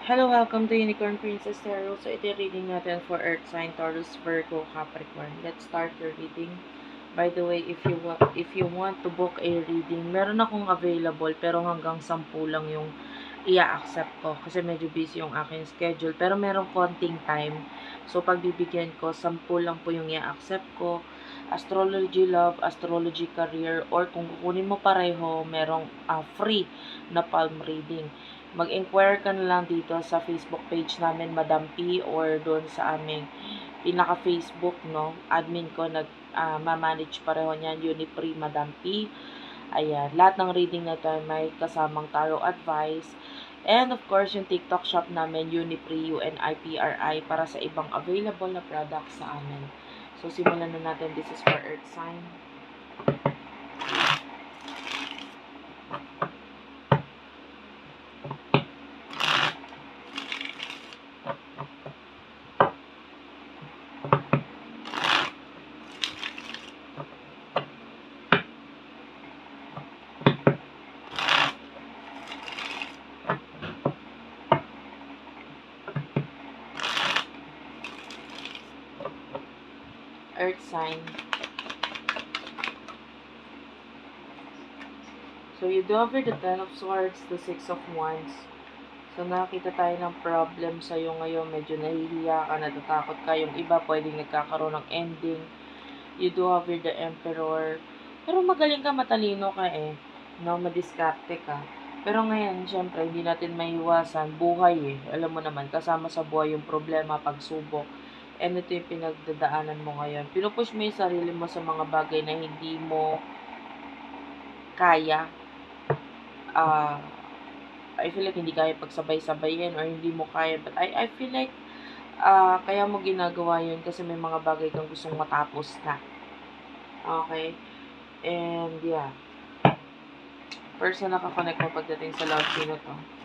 Hello, welcome to Unicorn Princess Tarot. So, ito yung reading natin for Earth sign, Taurus, Virgo, Capricorn. Let's start your reading. By the way, if you want to book a reading, meron akong available pero hanggang 10 lang yung i-accept ko kasi medyo busy yung aking schedule. Pero meron konting time. So, pagbibigyan ko, 10 lang po yung i-accept ko. Astrology love, astrology career, or kung kukunin mo pareho, merong free na palm reading. Mag-inquire ka na lang dito sa Facebook page namin, Madam P, or doon sa aming pinaka-Facebook, no? Admin ko, ma-manage pareho niyan, Unipri, Madam P. Ayan, lahat ng reading na ito may kasamang tarot advice. And of course, yung TikTok shop namin, Unipri, UNIPRI, para sa ibang available na products sa amin. So, simulan na natin. This is for Earth sign. Earth sign. So, you do have the Ten of Swords, the Six of Wands. So, nakita tayo ng problem sa'yo ngayon. Medyo nahihiya ka, natatakot ka. Yung iba, pwedeng nagkakaroon ng ending. You do have here the Emperor. Pero magaling ka, matalino ka eh. No, madiskarte ka. Pero ngayon, syempre, hindi natin maiwasan. Buhay eh. Alam mo naman, kasama sa buhay yung problema, pagsubok. And ito yung pinagdadaanan mo ngayon. Pinupush mo yung sarili mo sa mga bagay na hindi mo kaya. I feel like hindi kaya pagsabay-sabayin or hindi mo kaya. But I feel like kaya mo ginagawa yun kasi may mga bagay kang gustong matapos na. Okay? And yeah. Person nakakonect mo pagdating sa love sino to.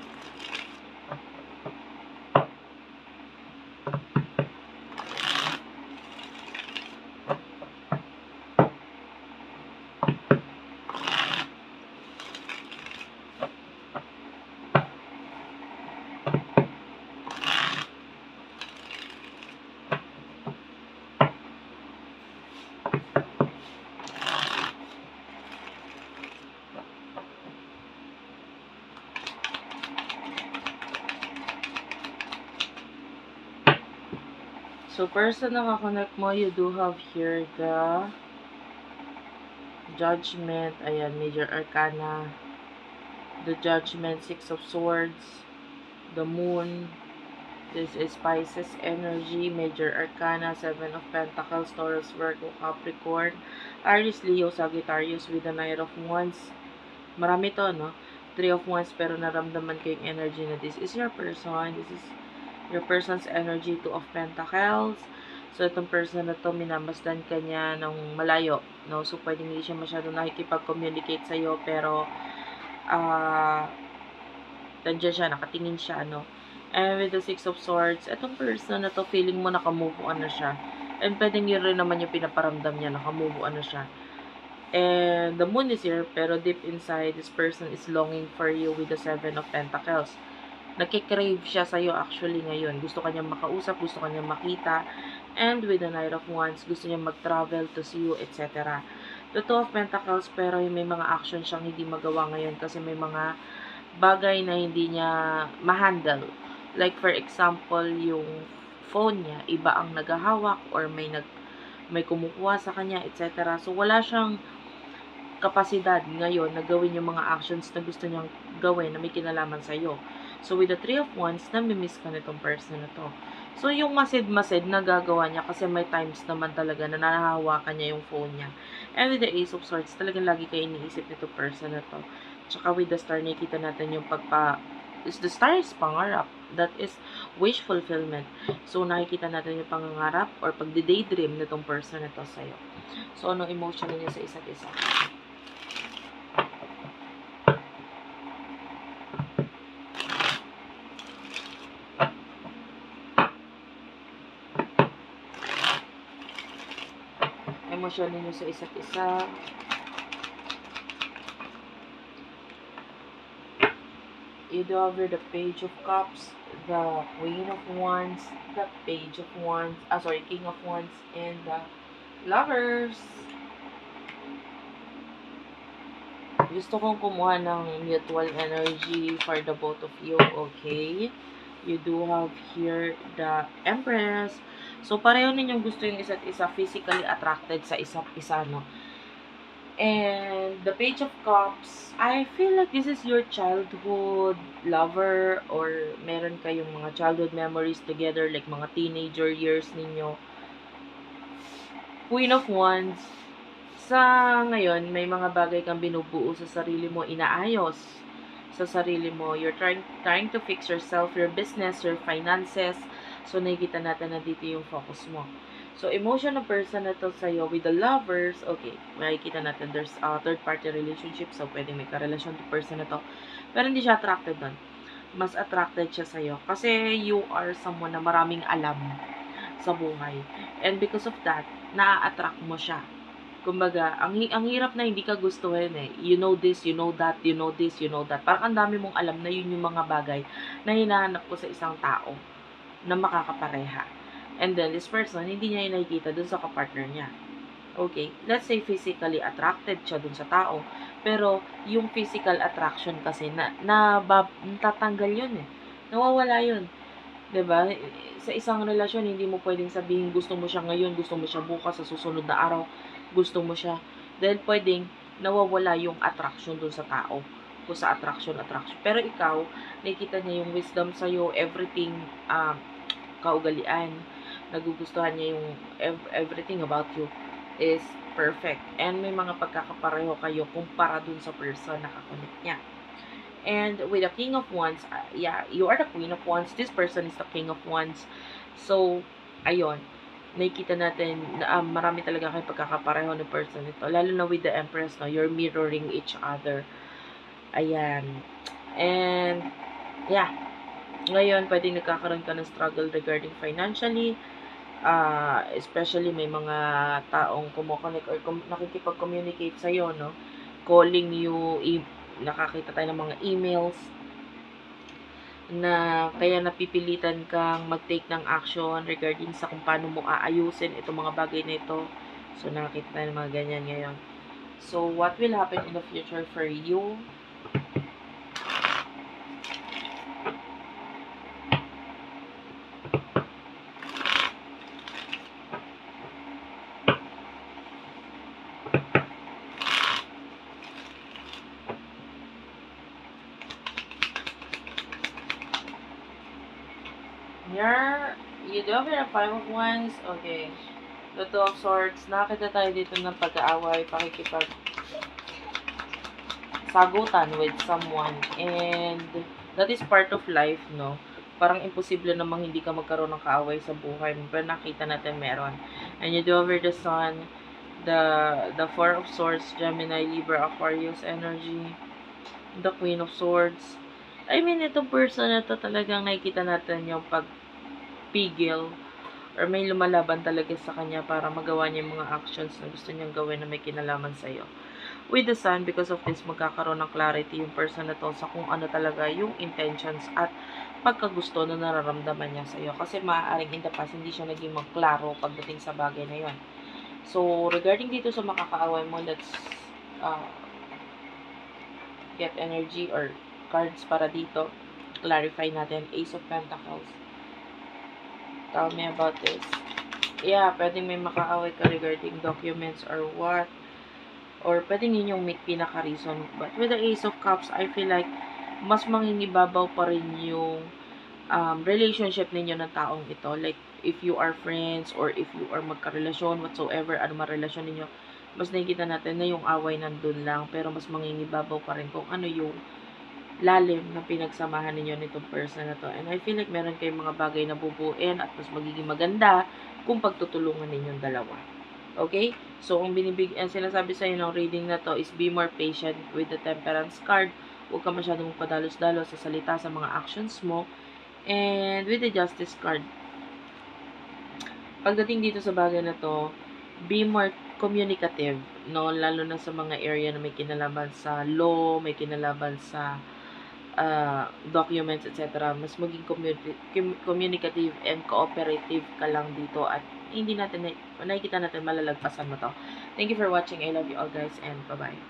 So, person nakakonect mo, you do have here the Judgment. Ayan, Major Arcana. The Judgment, Six of Swords. The Moon. This is Pisces energy. Major Arcana, Seven of Pentacles, Taurus, Virgo, Capricorn. Aries, Leo, Sagittarius with the Knight of Wands. Marami to, no? Three of Wands, pero naramdaman ko yung energy na this is your person. This is your person's energy. Two of Pentacles. So, itong person na to, minamasdan ka niya ng malayo, no? So, pwedeng hindi siya masyadong nakikipag-communicate sa'yo, pero, nandiyan siya, nakatingin siya, no? And with the Six of Swords, itong person na to, feeling mo nakamove on na siya. And pwedeng yun rin naman yung pinaparamdam niya, nakamove on na siya. And the moon is here, pero deep inside, this person is longing for you with the Seven of Pentacles. Nakikrave siya sa'yo actually ngayon. Gusto kanyang makausap, gusto kanyang makita. And with the Knight of Wands, gusto niya mag-travel to see you, etc. The Two of Pentacles, pero may mga action siyang hindi magawa ngayon kasi may mga bagay na hindi niya ma-handle. Like for example, yung phone niya, iba ang naghahawak or may kumukuha sa kanya, etc. So wala siyang kapasidad ngayon na gawin yung mga actions na gusto niyang gawin na may kinalaman sa iyo. So with the Three of Wands, nami-miss ka nitong person na to. So yung masid-masid na gagawa niya kasi may times naman talaga na nahahawakan niya yung phone niya. And with the Ace of Swords, talagang lagi kayo iniisip nito person na to. Tsaka with the Star, nakikita natin yung the Star is pangarap. That is wish fulfillment. So, nakikita natin yung pangangarap or pagdi-daydream nitong person na to sa'yo. So, anong emotion niya sa isa't isa? Emosyon ninyo sa isa't isa. you do have here the Page of Cups, the Queen of Wands, the Page of Wands, King of Wands, and the Lovers. Gusto kong kumuha ng mutual energy for the both of you, okay? You do have here the Empress. So, pareho ninyong gusto yung isa't isa, physically attracted sa isa't isa, no? And the Page of Cups, I feel like this is your childhood lover or meron kayong mga childhood memories together, like mga teenager years ninyo. Queen of Wands, sa ngayon, may mga bagay kang binubuo sa sarili mo, inaayos sa sarili mo. You're trying to fix yourself, your business, your finances. So, nakikita natin na dito yung focus mo. So, emotion ng person na to sa'yo with the Lovers, okay, makikita natin there's a third-party relationship, so pwedeng may karelasyon to person na to. Pero hindi siya attracted doon. Mas attracted siya sa'yo. Kasi you are someone na maraming alam sa buhay. And because of that, na-attract mo siya. Kumbaga, ang hirap na hindi ka gustuhin eh. You know this, you know that, you know this, you know that. Parang ang dami mong alam na yun yung mga bagay na hinahanap ko sa isang tao na makakapareha. And then, this person, hindi niya yung nakikita dun sa kapartner niya. Okay, let's say physically attracted siya dun sa tao. Pero, yung physical attraction kasi, natatanggal yun eh. Nawawala yun. 'Di ba? Sa isang relasyon, hindi mo pwedeng sabihin gusto mo siya ngayon, gusto mo siya bukas, sa susunod na araw, gusto mo siya. Dahil pwedeng nawawala yung attraction dun sa tao. Kung sa attraction. Pero ikaw, nakikita niya yung wisdom sa'yo, everything, kaugalian, nagugustuhan niya yung everything about you is perfect. And may mga pagkakapareho kayo kumpara dun sa person na kakonect niya. And with the King of Wands, yeah, you are the Queen of Wands. This person is the King of Wands. So, ayun, nakikita natin na marami talaga kayong pagkakapareho ng person ito. Lalo na with the Empress, no? You're mirroring each other. Ayan. And, yeah. Ngayon, pwedeng nagkakaroon ka ng struggle regarding financially. Especially may mga taong kumukonek or nakikipag-communicate sa'yo, no? Calling you, nakakita tayo ng mga emails na kaya napipilitan kang mag-take ng action regarding sa kung paano mo aayusin itong mga bagay na ito. So, nakakita tayo ng mga ganyan ngayon. So, what will happen in the future for you? You do have a Five of Wands. Okay. The Two of Swords. Nakakita tayo dito ng pag-aaway, pakikipag sagutan with someone. And that is part of life, no? Parang imposible namang hindi ka magkaroon ng kaaway sa buhay mo. Pero nakita natin meron. And you do have the Sun, the Four of Swords, Gemini, Libra, Aquarius energy, the Queen of Swords. I mean, itong person na to talagang nakikita natin yung pagpigil or may lumalaban talaga sa kanya para magawa niya yung mga actions na gusto niyang gawin na may kinalaman sa'yo. With the Sun, because of this, magkakaroon ng clarity yung person na to sa kung ano talaga yung intentions at pagkagusto na nararamdaman niya sa'yo. Kasi maaaring in the past, hindi siya naging magklaro pagdating sa bagay na yon. So, regarding dito sa makakaaway mo, let's get energy or cards para dito. Clarify natin. Ace of Pentacles. Tell me about this. Yeah, pwedeng may makaaway ka regarding documents or what. Or pwedeng yun yung may pinaka-reason. But with the Ace of Cups, I feel like mas mangingibabaw pa rin yung relationship ninyo ng taong ito. Like, if you are friends or if you are magkarelasyon, whatsoever, ano man relasyon ninyo, mas nakikita natin na yung away nandun lang. Pero mas mangingibabaw pa rin kung ano yung lalim na pinagsamahan ninyo nitong person na to. And I feel like meron kayong mga bagay na bubuin at mas magiging maganda kung pagtutulungan ninyong dalawa. Okay? So, ang sinasabi sa'yo ng reading na to is be more patient with the Temperance card. Huwag ka masyadong padalos-dalos sa salita sa mga actions mo. And with the Justice card, pagdating dito sa bagay na to, be more communicative, no? Lalo na sa mga area na may kinalaman sa law, may kinalaman sa documents, etc. Mas maging communicative and cooperative ka lang dito at hindi natin, nakikita natin malalagpasan mo to. Thank you for watching. I love you all guys and bye-bye.